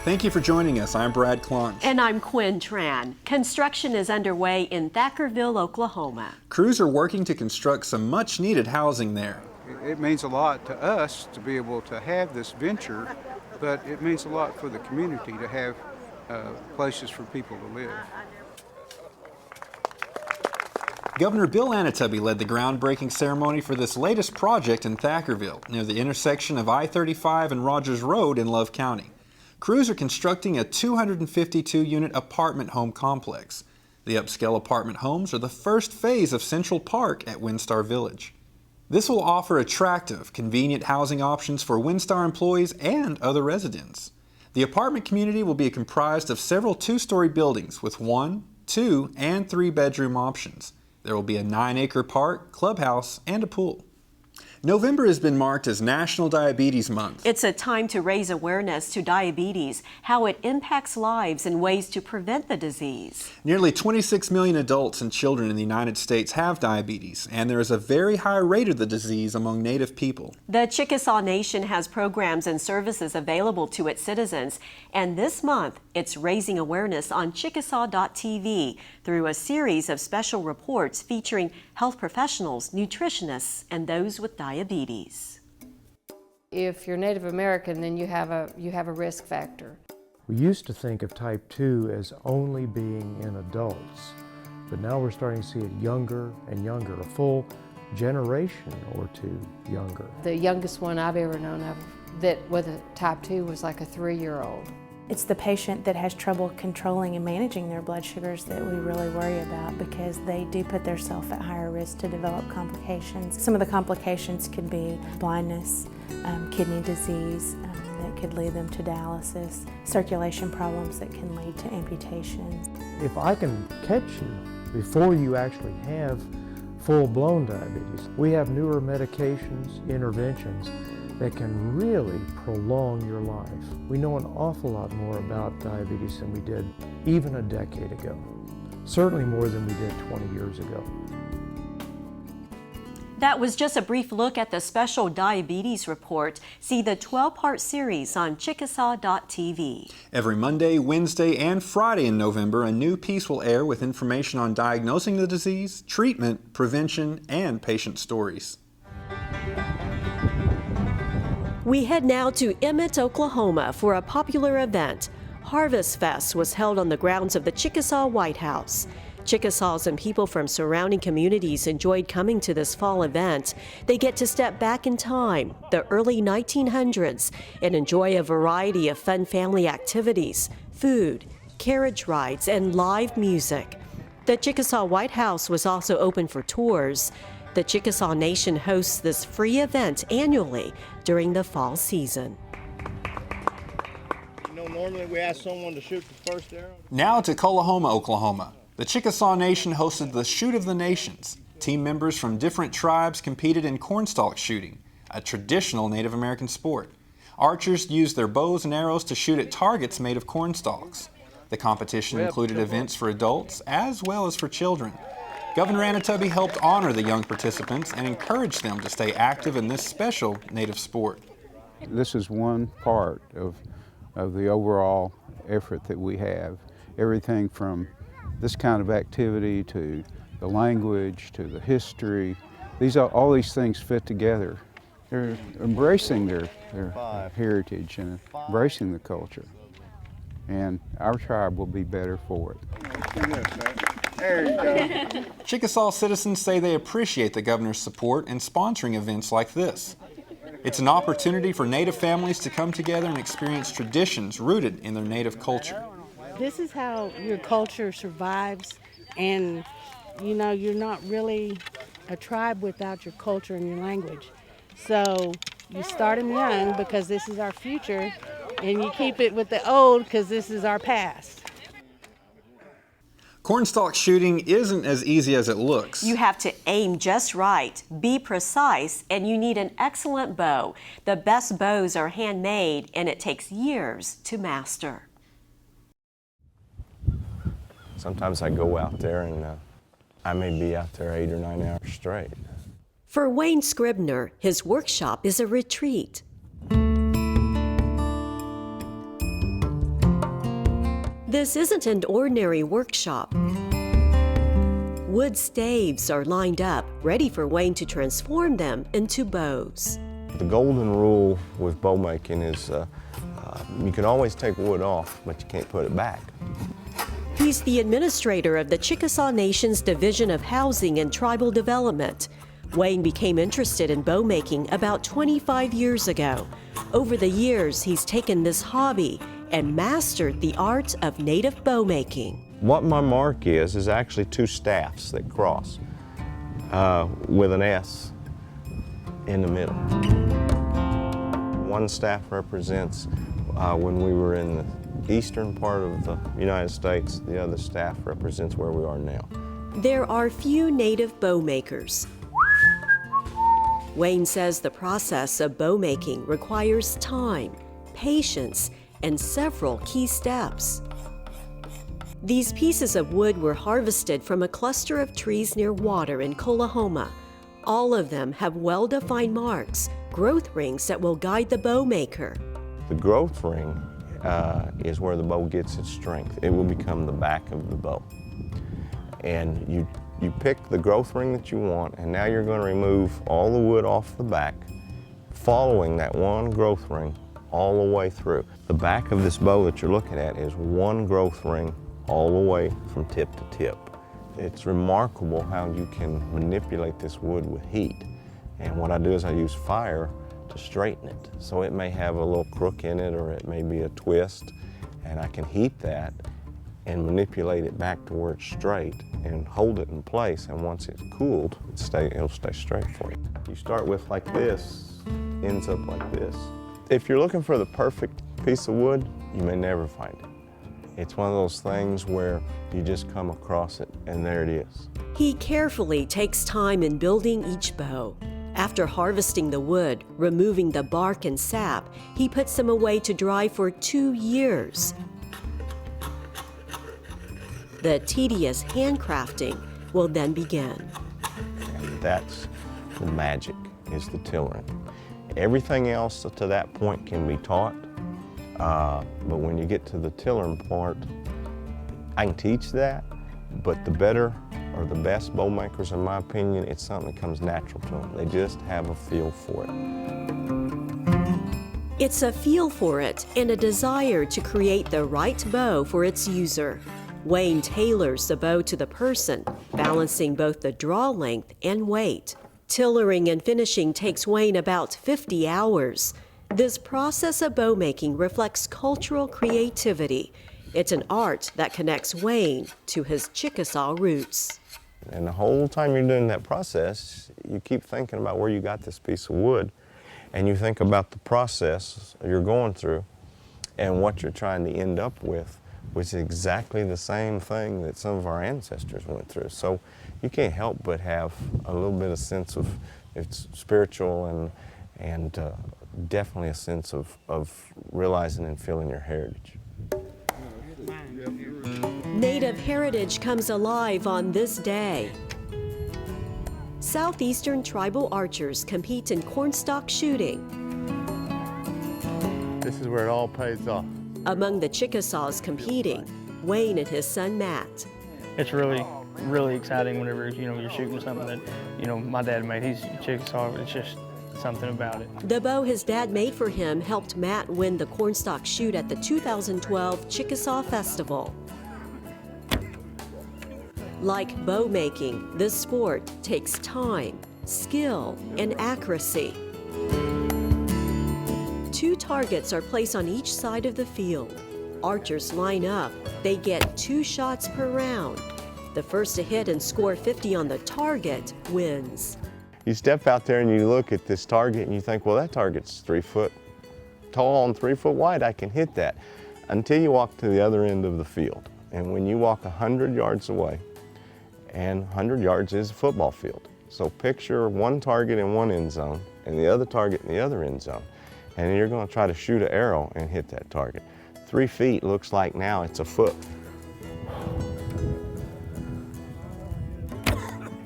Thank you for joining us. I'm Brad Klunch. And I'm Quinn Tran. Construction is underway in Thackerville, Oklahoma. Crews are working to construct some much-needed housing there. It means a lot to us to be able to have this venture, but it means a lot for the community to have places for people to live. Governor Bill Anatubby led the groundbreaking ceremony for this latest project in Thackerville, near the intersection of I-35 and Rogers Road in Love County. Crews are constructing a 252-unit apartment home complex. The upscale apartment homes are the first phase of Central Park at WinStar Village. This will offer attractive, convenient housing options for WinStar employees and other residents. The apartment community will be comprised of several two-story buildings with 1, 2, and 3-bedroom options. There will be a 9-acre park, clubhouse, and a pool. November has been marked as National Diabetes Month. It's a time to raise awareness to diabetes, how it impacts lives, and ways to prevent the disease. Nearly 26 million adults and children in the United States have diabetes, and there is a very high rate of the disease among Native people. The Chickasaw Nation has programs and services available to its citizens, and this month it's raising awareness on Chickasaw.tv through a series of special reports featuring health professionals, nutritionists, and those with diabetes. If you're Native American, then you have a risk factor. We used to think of type 2 as only being in adults, but now we're starting to see it younger and younger, a full generation or two younger. The youngest one I've ever known of that with a type 2 was like a 3-year-old. It's the patient that has trouble controlling and managing their blood sugars that we really worry about, because they do put themselves at higher risk to develop complications. Some of the complications could be blindness, kidney disease that could lead them to dialysis, circulation problems that can lead to amputations. If I can catch you before you actually have full-blown diabetes, we have newer medications, interventions that can really prolong your life. We know an awful lot more about diabetes than we did even a decade ago. Certainly more than we did 20 years ago. That was just a brief look at the special diabetes report. See the 12-part series on Chickasaw.tv. Every Monday, Wednesday, and Friday in November, a new piece will air with information on diagnosing the disease, treatment, prevention, and patient stories. We head now to Emet, Oklahoma for a popular event. Harvest Fest was held on the grounds of the Chickasaw White House. Chickasaws and people from surrounding communities enjoyed coming to this fall event. They get to step back in time, the early 1900s, and enjoy a variety of fun family activities, food, carriage rides, and live music. The Chickasaw White House was also open for tours. The Chickasaw Nation hosts this free event annually during the fall season. You know, normally we ask someone to shoot the first arrow. Now to Kullihoma, Oklahoma. The Chickasaw Nation hosted the Shoot of the Nations. Team members from different tribes competed in cornstalk shooting, a traditional Native American sport. Archers used their bows and arrows to shoot at targets made of cornstalks. The competition included events for adults as well as for children. Governor Anatubby helped honor the young participants and encourage them to stay active in this special Native sport. This is one part of the overall effort that we have. Everything from this kind of activity to the language to the history, all these things fit together. They're embracing their heritage and embracing the culture. And our tribe will be better for it. There you go. Chickasaw citizens say they appreciate the governor's support in sponsoring events like this. It's an opportunity for Native families to come together and experience traditions rooted in their Native culture. This is how your culture survives, and you know, you're not really a tribe without your culture and your language. So you start them young because this is our future, and you keep it with the old because this is our past. Cornstalk shooting isn't as easy as it looks. You have to aim just right, be precise, and you need an excellent bow. The best bows are handmade, and it takes years to master. Sometimes I go out there and I may be out there 8 or 9 hours straight. For Wayne Scribner, his workshop is a retreat. This isn't an ordinary workshop. Wood staves are lined up, ready for Wayne to transform them into bows. The golden rule with bow making is you can always take wood off, but you can't put it back. He's the administrator of the Chickasaw Nation's Division of Housing and Tribal Development. Wayne became interested in bow making about 25 years ago. Over the years, he's taken this hobby and mastered the art of native bow making. What my mark is actually two staffs that cross with an S in the middle. One staff represents when we were in the eastern part of the United States. The other staff represents where we are now. There are few native bow makers. Wayne says the process of bow making requires time, patience, and several key steps. These pieces of wood were harvested from a cluster of trees near water in Kullihoma. All of them have well-defined marks, growth rings that will guide the bow maker. The growth ring is where the bow gets its strength. It will become the back of the bow. And you pick the growth ring that you want, and now you're going to remove all the wood off the back, following that one growth ring all the way through. The back of this bow that you're looking at is one growth ring all the way from tip to tip. It's remarkable how you can manipulate this wood with heat. And what I do is I use fire to straighten it. So it may have a little crook in it, or it may be a twist, and I can heat that and manipulate it back to where it's straight and hold it in place. And once it's cooled, it'll stay straight for you. You start with like this, ends up like this. If you're looking for the perfect piece of wood, you may never find it. It's one of those things where you just come across it, and there it is. He carefully takes time in building each bow. After harvesting the wood, removing the bark and sap, he puts them away to dry for 2 years. The tedious handcrafting will then begin. And that's the magic, is the tillering. Everything else to that point can be taught, but when you get to the tillering part, I can teach that, but the better or the best bow makers, in my opinion, it's something that comes natural to them. They just have a feel for it. It's a feel for it and a desire to create the right bow for its user. Wayne tailors the bow to the person, balancing both the draw length and weight. Tillering and finishing takes Wayne about 50 hours. This process of bow making reflects cultural creativity. It's an art that connects Wayne to his Chickasaw roots. And the whole time you're doing that process, you keep thinking about where you got this piece of wood, and you think about the process you're going through and what you're trying to end up with, which is exactly the same thing that some of our ancestors went through. So you can't help but have a little bit of sense of, it's spiritual and definitely a sense of realizing and feeling your heritage. Native heritage comes alive on this day. Southeastern tribal archers compete in cornstalk shooting. This is where it all pays off. Among the Chickasaws competing, Wayne and his son Matt. It's really exciting whenever you're shooting something that my dad made. He's Chickasaw. It's just something about it. The bow his dad made for him helped Matt win the cornstalk shoot at the 2012 Chickasaw Festival. Like bow making, this sport takes time, skill, and accuracy. 2 targets are placed on each side of the field. Archers line up. They get 2 shots per round. The first to hit and score 50 on the target wins. You step out there and you look at this target and you think, well, that target's 3 foot tall and 3 foot wide. I can hit that. Until you walk to the other end of the field. And when you walk 100 yards away, and 100 yards is a football field. So picture one target in one end zone and the other target in the other end zone. And you're going to try to shoot an arrow and hit that target. 3 feet looks like now it's a foot.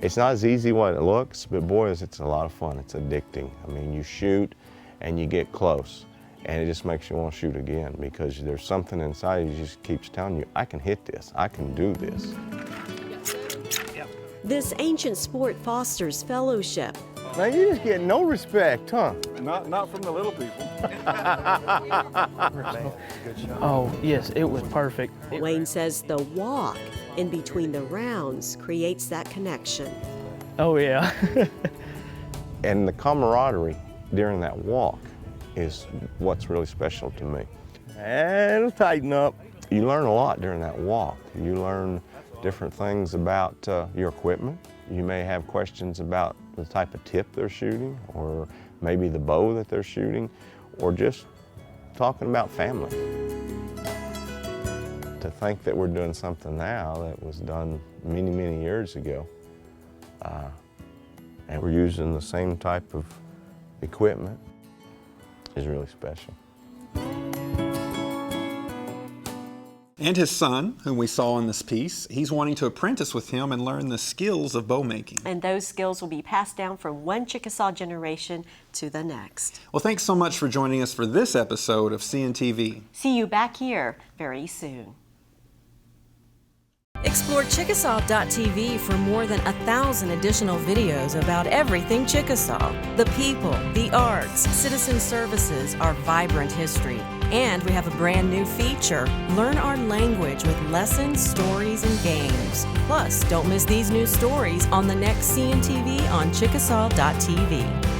It's not as easy what it looks, but boy, it's a lot of fun. It's addicting. I mean, you shoot and you get close. And it just makes you want to shoot again because there's something inside you just keeps telling you, I can hit this, I can do this. This ancient sport fosters fellowship. Man, you just get no respect, huh? Not from the little people. Oh, yes, it was perfect. Wayne says the walk in between the rounds creates that connection. Oh, yeah. And the camaraderie during that walk is what's really special to me. And it'll tighten up. You learn a lot during that walk. You learn different things about your equipment. You may have questions about the type of tip they're shooting, or maybe the bow that they're shooting, or just talking about family. To think that we're doing something now that was done many, many years ago, and we're using the same type of equipment is really special. And his son, whom we saw in this piece, he's wanting to apprentice with him and learn the skills of bow making. And those skills will be passed down from one Chickasaw generation to the next. Well, thanks so much for joining us for this episode of CNTV. See you back here very soon. Explore Chickasaw.tv for more than 1,000 additional videos about everything Chickasaw. The people, the arts, citizen services, our vibrant history. And we have a brand new feature, Learn Our Language with lessons, stories, and games. Plus, don't miss these new stories on the next CNTV on Chickasaw.tv.